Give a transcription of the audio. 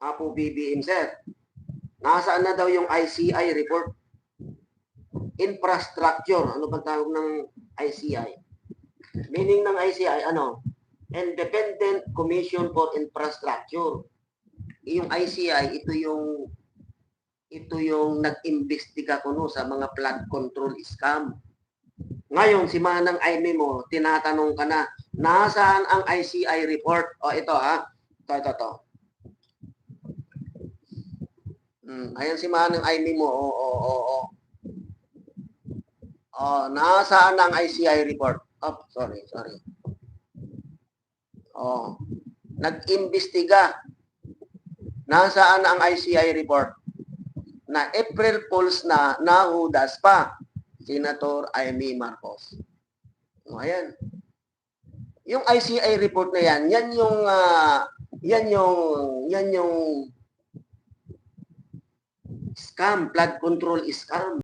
Apo BBM, sir. Nasaan na daw yung ICI report? Infrastructure. Ano bang tawag ng ICI? Meaning ng ICI, ano? Independent Commission for Infrastructure. Yung ICI, ito yung nag-imbestiga ko sa mga flood control scam. Ngayon, si Manang Aimee mo, tinatanong ka na, nasaan ang ICI report? O, ito ha. Ito. Ayan si Manang Aimee mo. Nasaan ang ICI report? Oh, sorry. Nag-imbestiga. Nasaan ang ICI report? Na April Fools na nahudas pa. Senator Aimee Marcos. Ayan. Yung ICI report na yan yung scam, flood control scam.